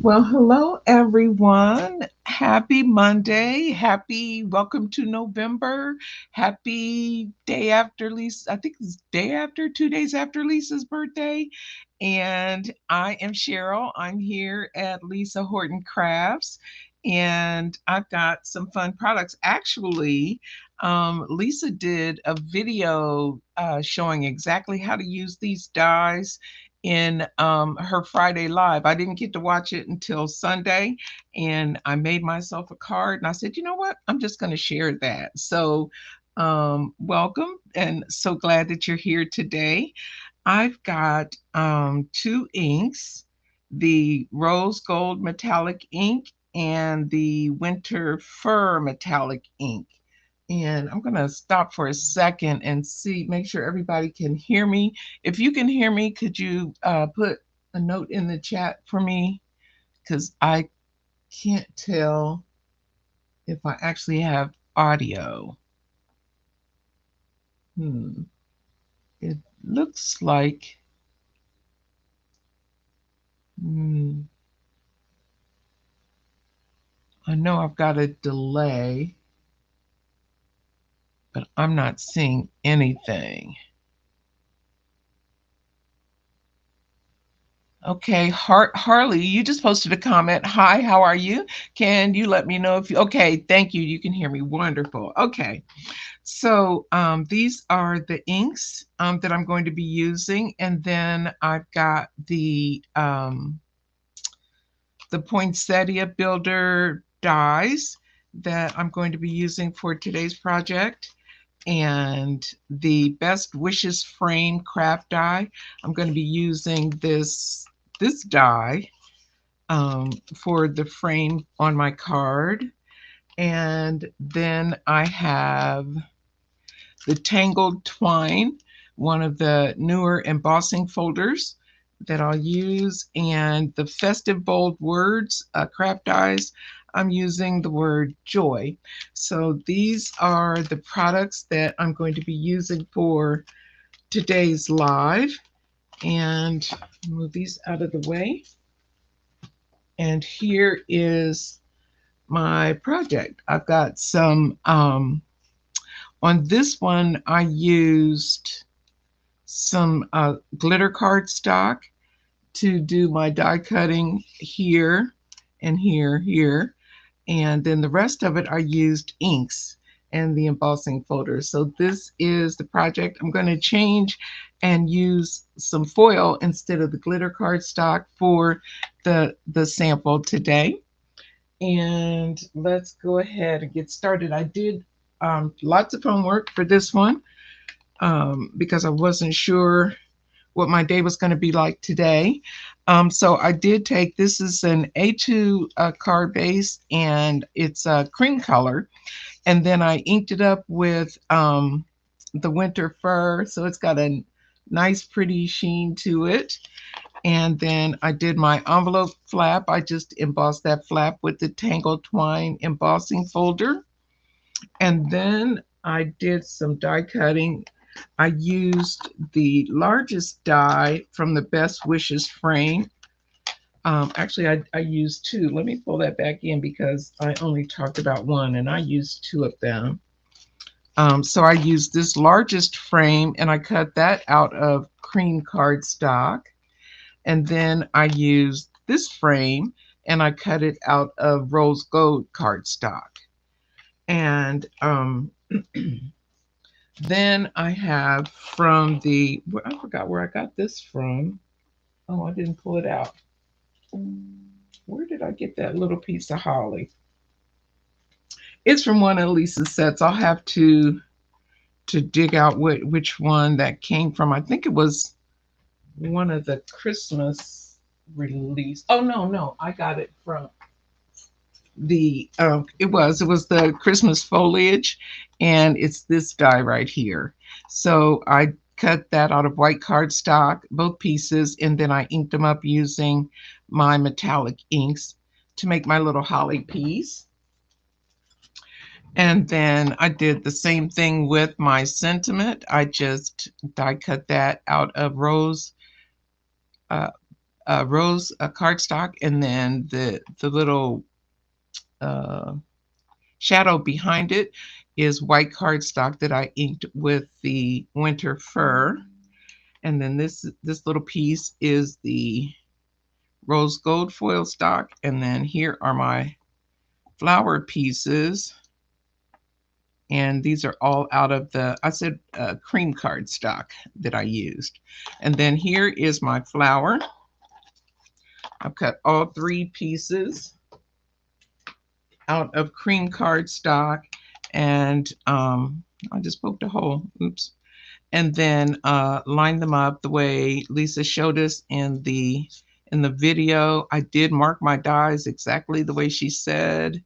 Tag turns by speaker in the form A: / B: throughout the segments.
A: Well, hello everyone. Happy Monday. Happy welcome to November. Happy day after Lisa. I think it's day after, 2 days after Lisa's birthday. And I am Sheryl. I'm here at Lisa Horton Crafts. And I've got some fun products. Actually, Lisa did a video showing exactly how to use these dies in her Friday Live. I didn't get to watch it until Sunday, and I made myself a card and I said, you know what? I'm just going to share that. So, welcome, and so glad that you're here today. I've got two inks, the rose gold metallic ink and the winter fir metallic ink. And I'm going to stop for a second and see, make sure everybody can hear me. If you can hear me, could you put a note in the chat for me? Because I can't tell if I actually have audio. It looks like, hmm, I know I've got a delay, but I'm not seeing anything. Okay, Harley, you just posted a comment. Hi, how are you? Can you let me know if you, okay, thank you. You can hear me. Wonderful. Okay, so these are the inks that I'm going to be using. And then I've got the Poinsettia Builder dies that I'm going to be using for today's project, and the Best Wishes frame craft die. I'm going to be using this die for the frame on my card. And then I have the Tangled Twine, one of the newer embossing folders that I'll use, and the Festive Bold Words craft dies. I'm using the word joy. So these are the products that I'm going to be using for today's live. And move these out of the way. And here is my project. I've got some, on this one, I used some glitter cardstock to do my die cutting here and here. And then the rest of it, I used inks and the embossing folder. So this is the project. I'm going to change and use some foil instead of the glitter cardstock for the sample today. And let's go ahead and get started. I did lots of homework for this one because I wasn't sure what my day was going to be like today. So I did take, this is an A2 card base, and it's a cream color. And then I inked it up with the winter fir. So it's got a nice pretty sheen to it. And then I did my envelope flap. I just embossed that flap with the Tangled Twine embossing folder. And then I did some die cutting. I used the largest die from the Best Wishes frame. Actually, I used two. Let me pull that back in because I only talked about one, and I used two of them. So I used this largest frame, and I cut that out of cream cardstock. And then I used this frame, and I cut it out of rose gold cardstock. And then I have from the, I forgot where I got this from. Oh, I didn't pull it out. Where did I get that little piece of holly? It's from one of Lisa's sets. I'll have to dig out which one that came from. I think it was one of the Christmas release. Oh no, I got it from the it was the Christmas foliage, and it's this die right here. So I cut that out of white cardstock, both pieces, and then I inked them up using my metallic inks to make my little holly piece. And then I did the same thing with my sentiment. I just die cut that out of rose rose cardstock, and then the little uh, shadow behind it is white cardstock that I inked with the winter fir. And then this little piece is the rose gold foil stock. And then here are my flower pieces. And these are all out of the, I said cream cardstock that I used. And then here is my flower. I've cut all 3 pieces out of cream cardstock, and I just poked a hole. Oops. And then line them up the way Lisa showed us in the video. I did mark my dies exactly the way she said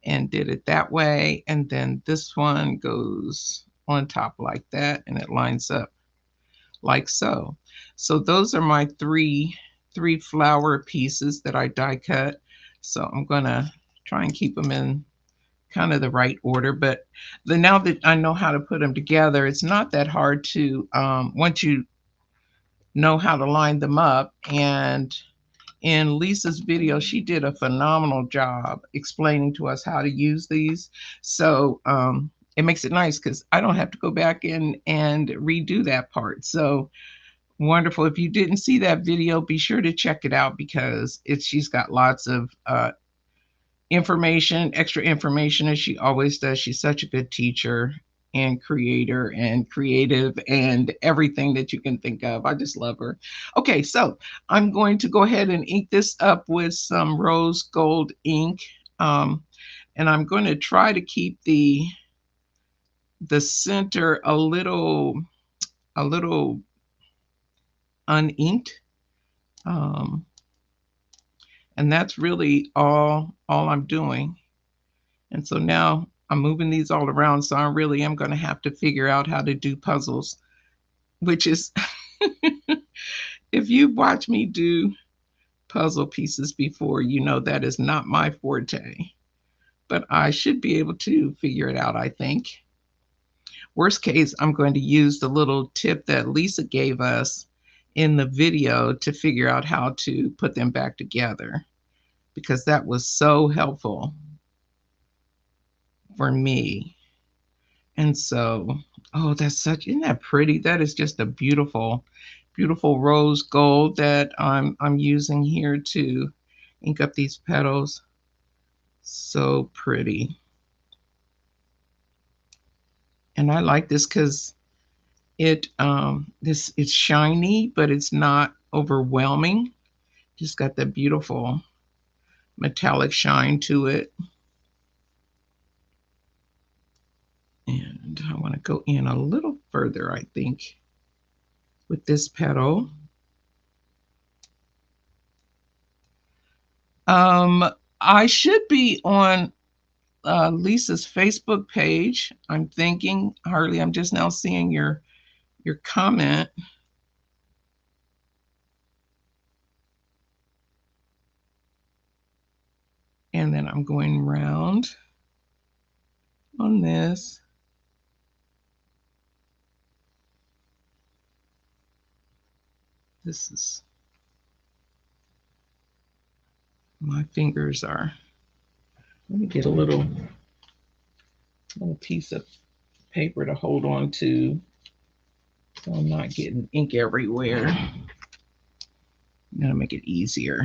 A: and did it that way. And then this one goes on top like that, and it lines up like so. So those are my three flower pieces that I die cut. So I'm gonna try and keep them in kind of the right order, but now that I know how to put them together, it's not that hard to once you know how to line them up. And in Lisa's video, she did a phenomenal job explaining to us how to use these. So it makes it nice because I don't have to go back in and redo that part. So wonderful. If you didn't see that video, be sure to check it out because she's got lots of information, extra information, as she always does. She's such a good teacher and creator and creative and everything that you can think of. I just love her. Okay, so I'm going to go ahead and ink this up with some rose gold ink. And I'm going to try to keep the center a little uninked. And that's really all I'm doing. And so now I'm moving these all around. So I really am going to have to figure out how to do puzzles, which is, if you've watched me do puzzle pieces before, you know that is not my forte. But I should be able to figure it out, I think. Worst case, I'm going to use the little tip that Lisa gave us in the video to figure out how to put them back together, because that was so helpful for me. And so, oh, isn't that pretty? That is just a beautiful, beautiful rose gold that I'm using here to ink up these petals. So pretty. And I like this because it's shiny, but it's not overwhelming. Just got that beautiful metallic shine to it. And I want to go in a little further, I think, with this petal. I should be on Lisa's Facebook page. I'm thinking, Harley, I'm just now seeing your comment. And then I'm going round on this. This is, my fingers are, let me get a little piece of paper to hold on to so I'm not getting ink everywhere. I'm gonna make it easier.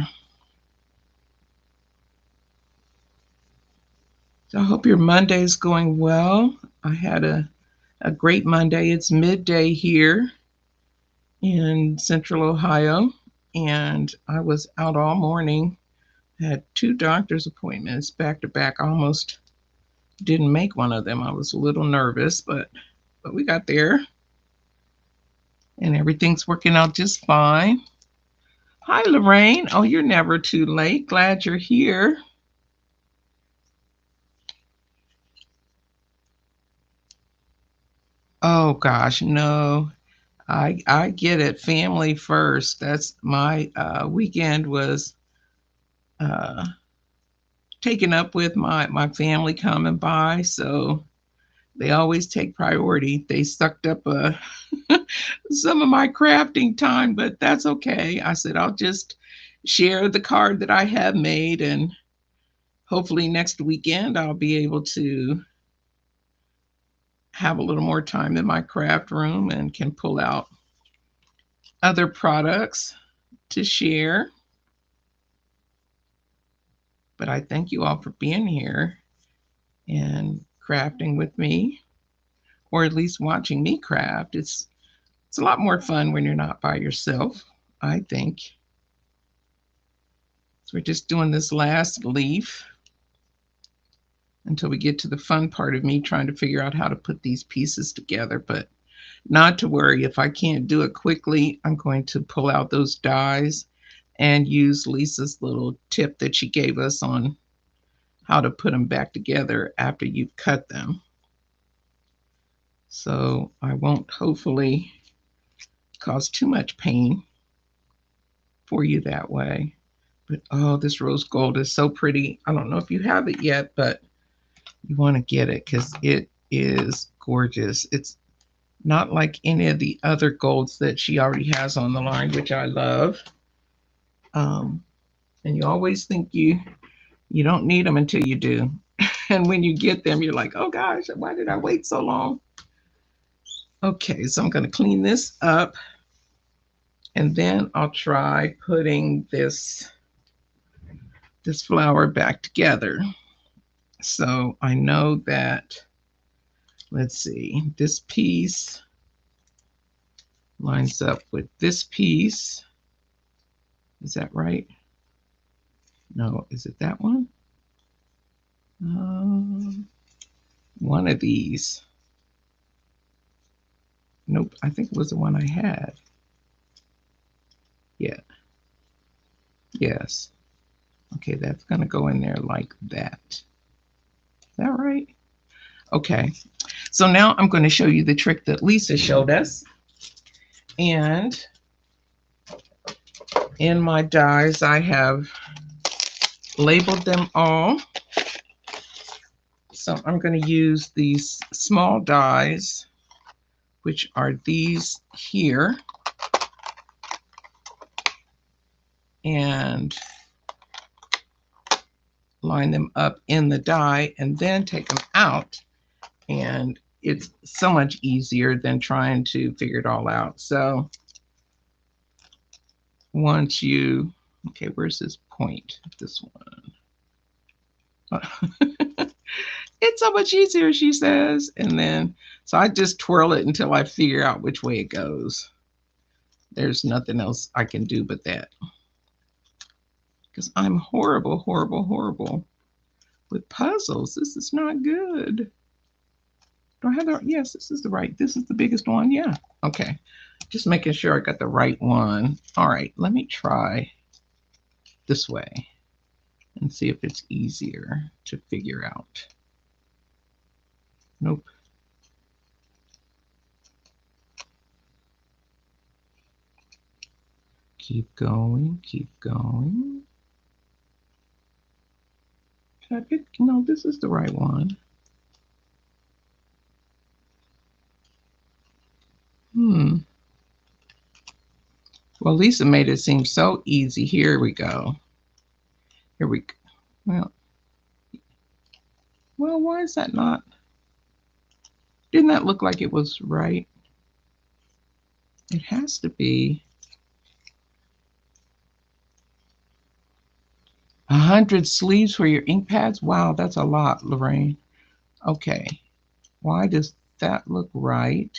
A: So I hope your Monday's going well. I had a great Monday. It's midday here in Central Ohio, and I was out all morning. I had 2 doctor's appointments back to back. I almost didn't make one of them. I was a little nervous, but we got there, and everything's working out just fine. Hi, Lorraine. Oh, you're never too late. Glad you're here. Oh gosh, no. I get it. Family first. That's my weekend was taken up with my family coming by, so they always take priority. They sucked up some of my crafting time, but that's okay. I said I'll just share the card that I have made, and hopefully next weekend I'll be able to have a little more time in my craft room and can pull out other products to share. But I thank you all for being here and crafting with me, or at least watching me craft. It's a lot more fun when you're not by yourself, I think. So we're just doing this last leaf until we get to the fun part of me trying to figure out how to put these pieces together. But not to worry, if I can't do it quickly, I'm going to pull out those dies and use Lisa's little tip that she gave us on how to put them back together after you've cut them. So I won't hopefully cause too much pain for you that way. But oh, this rose gold is so pretty. I don't know if you have it yet, but you want to get it because it is gorgeous. It's not like any of the other golds that she already has on the line, which I love. And you always think you don't need them until you do. And when you get them, you're like, oh gosh, why did I wait so long? Okay, so I'm going to clean this up, and then I'll try putting this flower back together. So I know that, let's see, this piece lines up with this piece. Is that right? No, is it that one? One of these. Nope, I think it was the one I had. Yeah. Yes. Okay, that's going to go in there like that. Is that right? Okay. So now I'm going to show you the trick that Lisa showed us. And in my dies, I have labeled them all. So I'm going to use these small dies, which are these here, and line them up in the die and then take them out. And it's so much easier than trying to figure it all out. So once you, okay, where's this point? This one. It's so much easier, she says. And then, so I just twirl it until I figure out which way it goes. There's nothing else I can do but that. Because I'm horrible, horrible, horrible with puzzles. This is not good. Do I have the, yes, this is the right, this is the biggest one. Yeah, okay. Just making sure I got the right one. All right, let me try this way and see if it's easier to figure out. Nope. Keep going, keep going. Should I pick? No, this is the right one. Well, Lisa made it seem so easy. Here we go. Here we go. Well, why is that not? Didn't that look like it was right? It has to be 100 sleeves for your ink pads. Wow, that's a lot, Lorraine. Okay, why does that look right,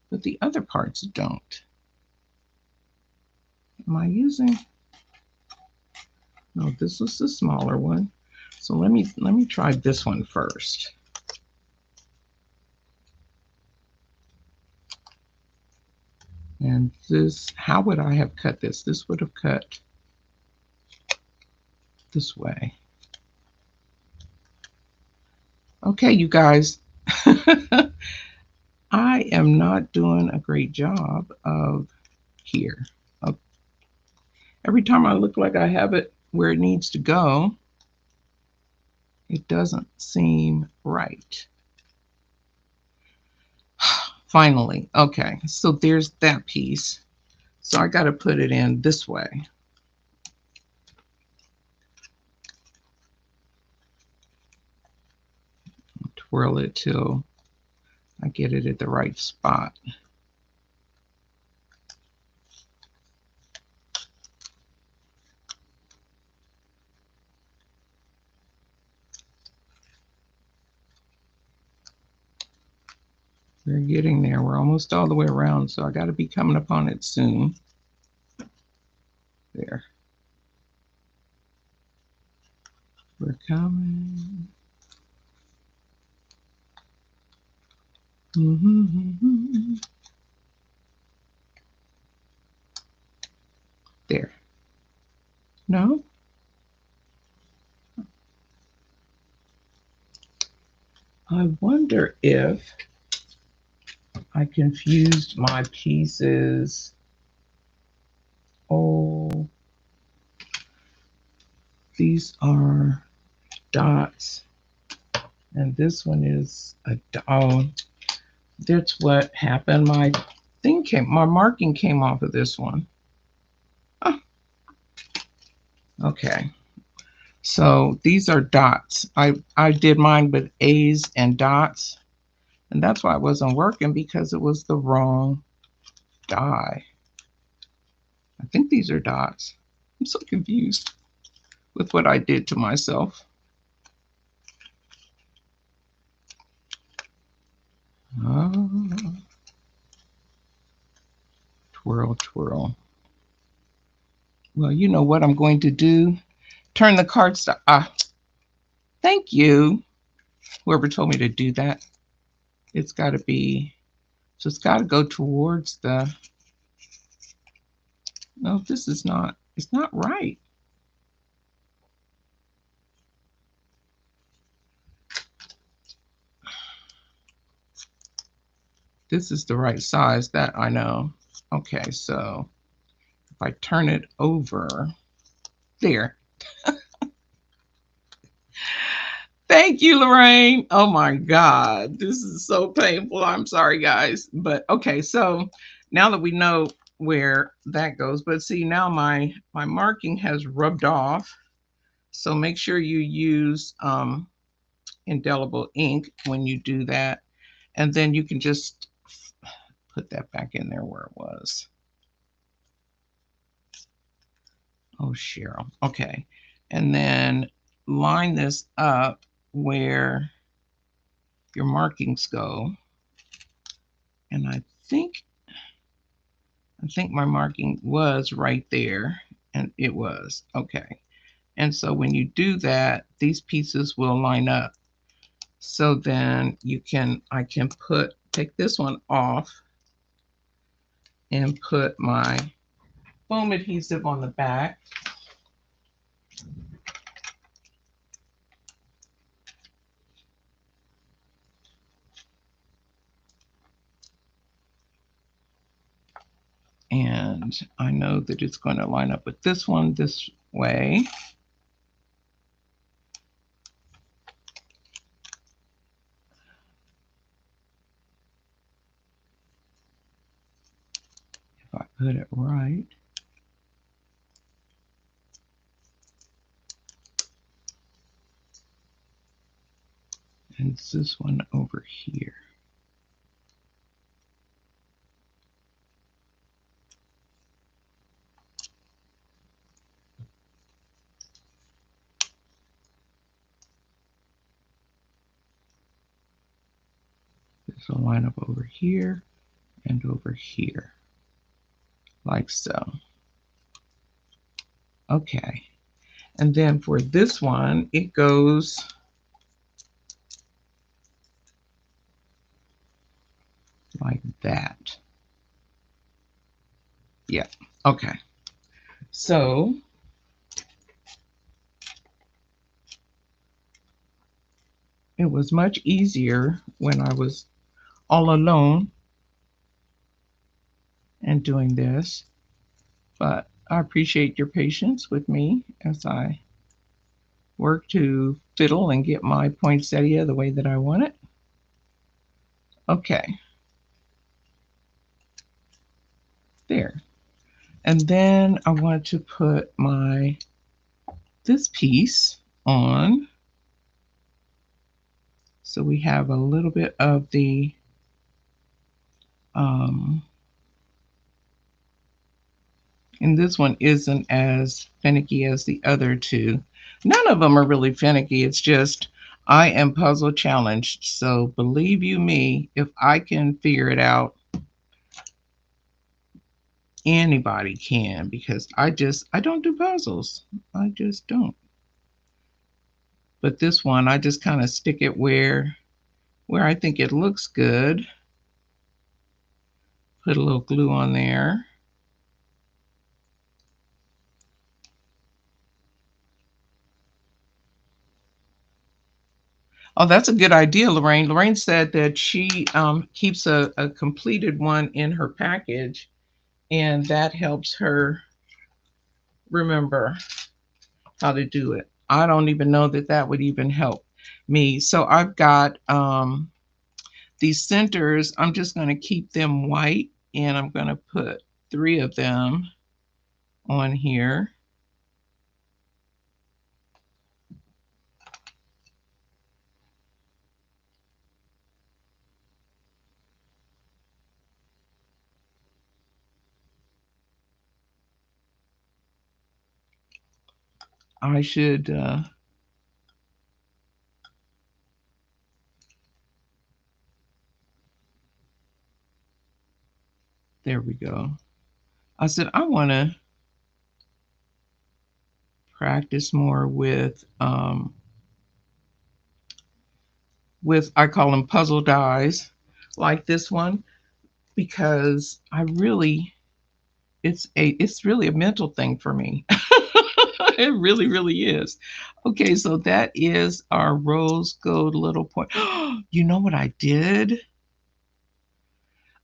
A: but the other parts don't? Am I using? No, this was the smaller one. So let me try this one first. And this, how would I have cut this? This would have cut this way. Okay, you guys. I am not doing a great job of here. Every time I look like I have it where it needs to go, it doesn't seem right. Finally, okay, so there's that piece. So I got to put it in this way. twirl it till I get it at the right spot. We're getting there. We're almost all the way around, so I got to be coming upon it soon. There. We're coming. There. No? I wonder if I confused my pieces. Oh, these are dots, and this one is a dot. That's what happened. My marking came off of this one. Oh, okay. So these are dots. I did mine with A's and dots, and that's why it wasn't working, because it was the wrong die. I think these are dots. I'm so confused with what I did to myself. Twirl, twirl. Well, you know what I'm going to do? Turn the cardstock. Thank you. Whoever told me to do that. It's got to be, so it's got to go towards the, no, this is not, it's not right. This is the right size, that I know. Okay, so if I turn it over, there. Thank you, Lorraine. Oh my God, this is so painful. I'm sorry, guys. But okay, so now that we know where that goes, but see, now my marking has rubbed off. So make sure you use indelible ink when you do that. And then you can just put that back in there where it was. Oh, Sheryl. Okay. And then line this up where your markings go. And I think my marking was right there, and it was. Okay. And so when you do that, these pieces will line up. So then I can take this one off and put my foam adhesive on the back. And I know that it's going to line up with this one this way. If I put it right. And it's this one over here. This will line up over here and over here, like so. Okay. And then for this one, it goes like that. Yeah. Okay. So it was much easier when I was all alone and doing this, but I appreciate your patience with me as I work to fiddle and get my poinsettia the way that I want it. Okay. There. And then I want to put this piece on. So we have a little bit of the and this one isn't as finicky as the other two. None of them are really finicky. It's just I am puzzle challenged. So believe you me, if I can figure it out, anybody can, because I don't do puzzles. I just don't. But this one, I just kind of stick it where I think it looks good. Put a little glue on there. Oh, that's a good idea, Lorraine. Lorraine said that she keeps a completed one in her package, and that helps her remember how to do it. I don't even know that that would even help me. So I've got these centers. I'm just going to keep them white, and I'm going to put 3 of them on here. I should there we go. I said I want to practice more with I call them puzzle dies like this one, because I really it's really a mental thing for me. It really, really is. Okay, so that is our rose gold little point. You know what I did?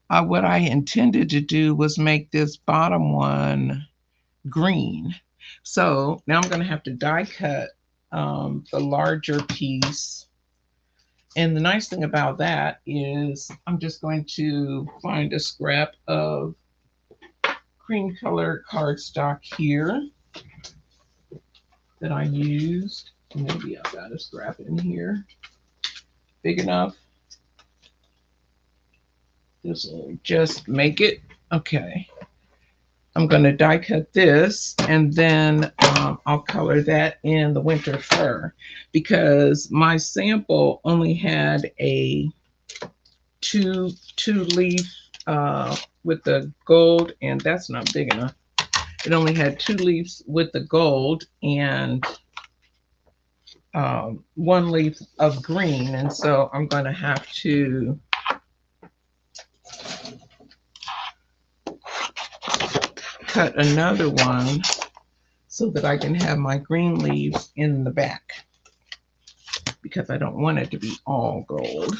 A: What I intended to do was make this bottom one green. So now I'm going to have to die cut the larger piece. And the nice thing about that is I'm just going to find a scrap of cream color cardstock here that I used. Maybe I've got a scrap in here big enough. This will just make it. Okay. I'm going to die cut this, and then I'll color that in the winter fir, because my sample only had a two leaf with the gold, and that's not big enough. It only had 2 leaves with the gold and 1 leaf of green, and so I'm going to have to cut another one so that I can have my green leaves in the back, because I don't want it to be all gold.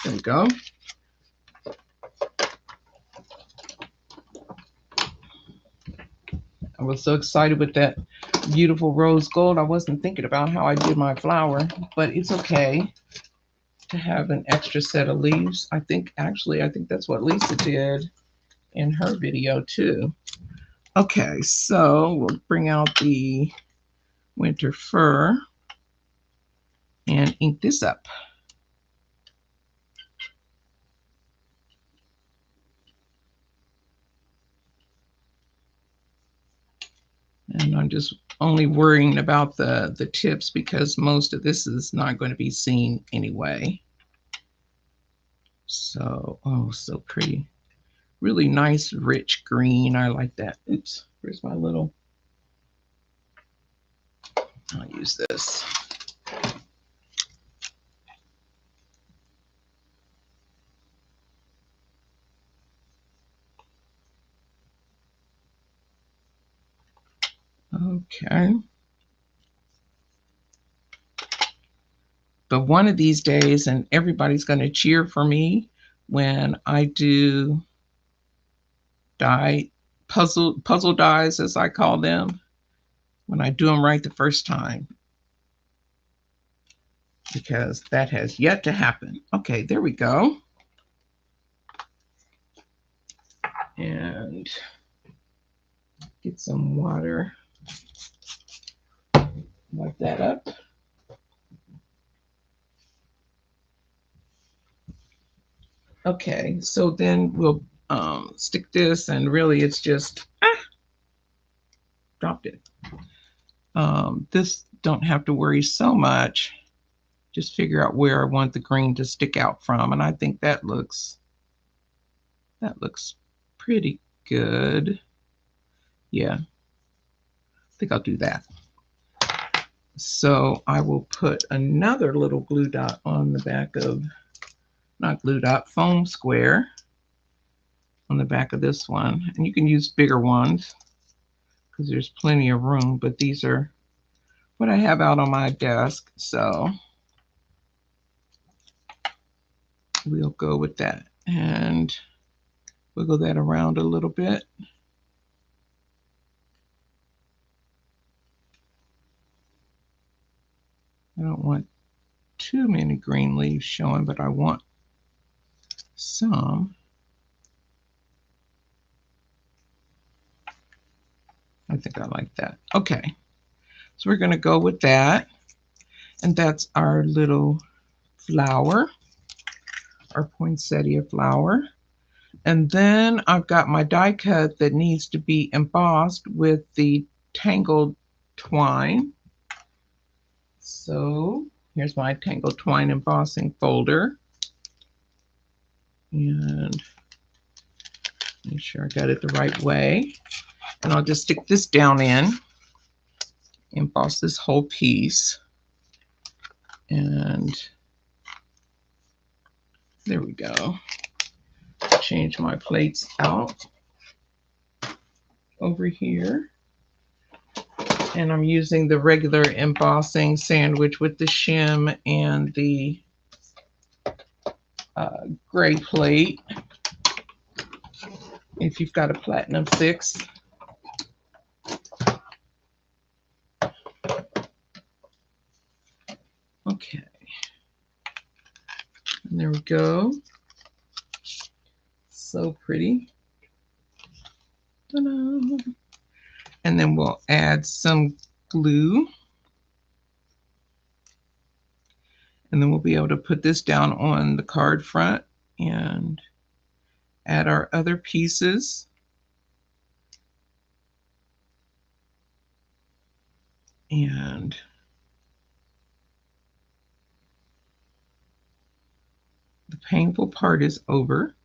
A: There we go. I was so excited with that beautiful rose gold. I wasn't thinking about how I did my flower, but it's okay to have an extra set of leaves. I think that's what Lisa did in her video too. Okay, so we'll bring out the winter fir and ink this up. And I'm just only worrying about the tips, because most of this is not going to be seen anyway. So, oh, so pretty. Really nice, rich green. I like that. Oops, where's my little, I'll use this. Okay. But one of these days, and everybody's going to cheer for me when I do puzzle dies, as I call them, when I do them right the first time, because that has yet to happen. Okay, there we go. And get some water. Wipe that up. Okay, so then we'll stick this, and really it's just dropped it. This don't have to worry so much. Just figure out where I want the green to stick out from, and I think that looks pretty good. Yeah, I think I'll do that. So I will put another little glue dot on the back of, not glue dot, foam square on the back of this one. And you can use bigger ones because there's plenty of room, but these are what I have out on my desk. So we'll go with that and wiggle that around a little bit. I don't want too many green leaves showing, but I want some. I think I like that. Okay, so we're going to go with that. And that's our little flower, our poinsettia flower. And then I've got my die cut that needs to be embossed with the Tangled twine. So here's my Tangled twine embossing folder. And make sure I got it the right way. And I'll just stick this down in, emboss this whole piece. And there we go. Change my plates out over here. And I'm using the regular embossing sandwich with the shim and the gray plate. If you've got a platinum 6. Okay. And there we go. So pretty. Ta-da. And then we'll add some glue. And then we'll be able to put this down on the card front and add our other pieces. And the painful part is over.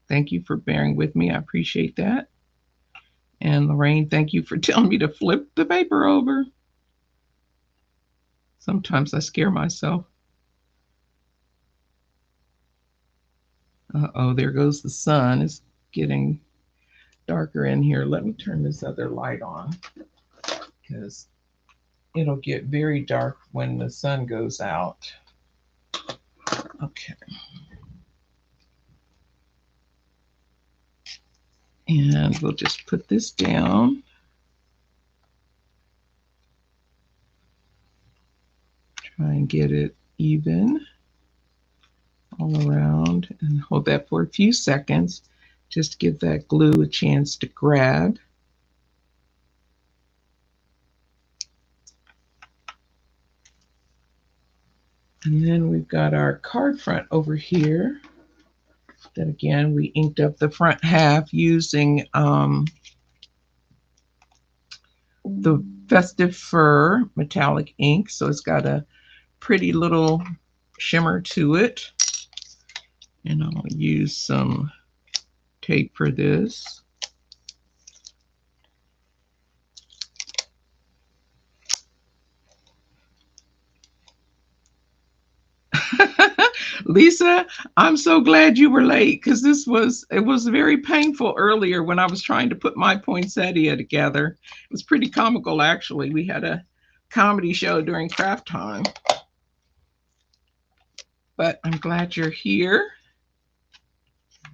A: Thank you for bearing with me. I appreciate that. And Lorraine, thank you for telling me to flip the paper over. Sometimes I scare myself. Uh-oh, there goes the sun. It's getting darker in here. Let me turn this other light on because it'll get very dark when the sun goes out. Okay. And we'll just put this down. Try and get it even all around and hold that for a few seconds. Just give that glue a chance to grab. And then we've got our card front over here. That again, we inked up the front half using the Festive Fur metallic ink. So it's got a pretty little shimmer to it. And I'll use some tape for this. Lisa, I'm so glad you were late because it was very painful earlier when I was trying to put my poinsettia together. It was pretty comical, actually. We had a comedy show during craft time. But I'm glad you're here,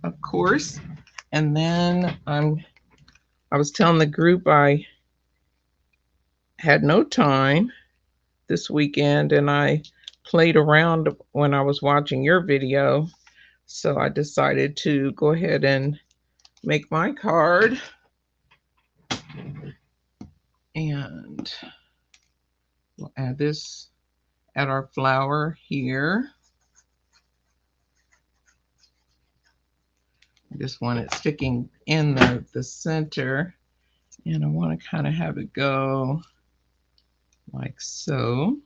A: of course. And then I was telling the group I had no time this weekend and I played around when I was watching your video. So I decided to go ahead and make my card. And we'll add this at our flower here. just want it sticking in the center, and I want to kind of have it go like so.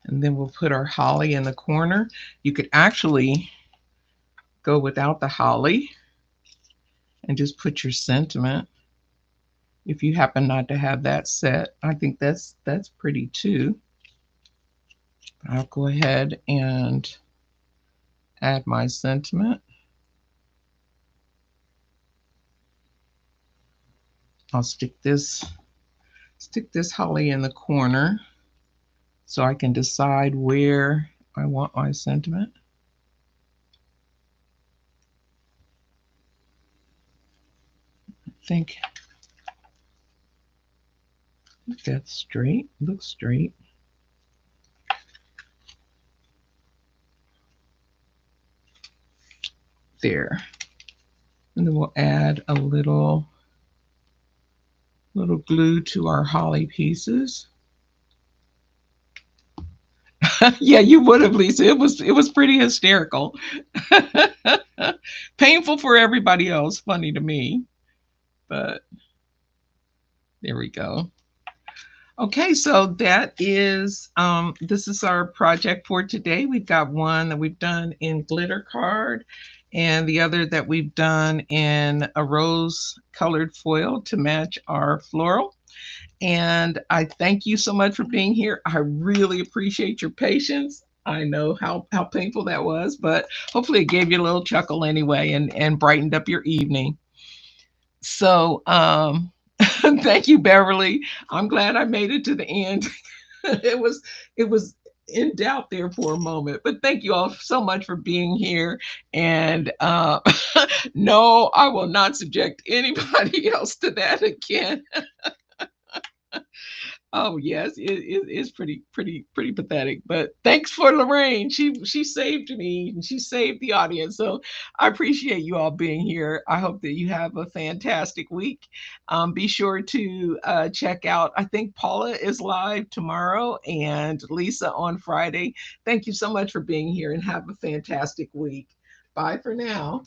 A: And then we'll put our holly in the corner. You could actually go without the holly and just put your sentiment if you happen not to have that set. I think that's pretty too. I'll go ahead and add my sentiment. I'll stick this holly in the corner so I can decide where I want my sentiment. I think that's straight. Looks straight. There. And then we'll add a little glue to our holly pieces. Yeah, you would have, Lisa. It was pretty hysterical. Painful for everybody else, funny to me. But there we go. Okay, so that is this is our project for today. We've got one that we've done in glitter card, and the other that we've done in a rose colored foil to match our floral. And I thank you so much for being here. I really appreciate your patience. I know how painful that was, but hopefully it gave you a little chuckle anyway, and brightened up your evening. So thank you, Beverly. I'm glad I made it to the end. It was in doubt there for a moment, but thank you all so much for being here. And no, I will not subject anybody else to that again. Oh yes, it is pretty pathetic. But thanks for Lorraine. She saved me and she saved the audience. So I appreciate you all being here. I hope that you have a fantastic week. Be sure to check out. I think Paula is live tomorrow and Lisa on Friday. Thank you so much for being here and have a fantastic week. Bye for now.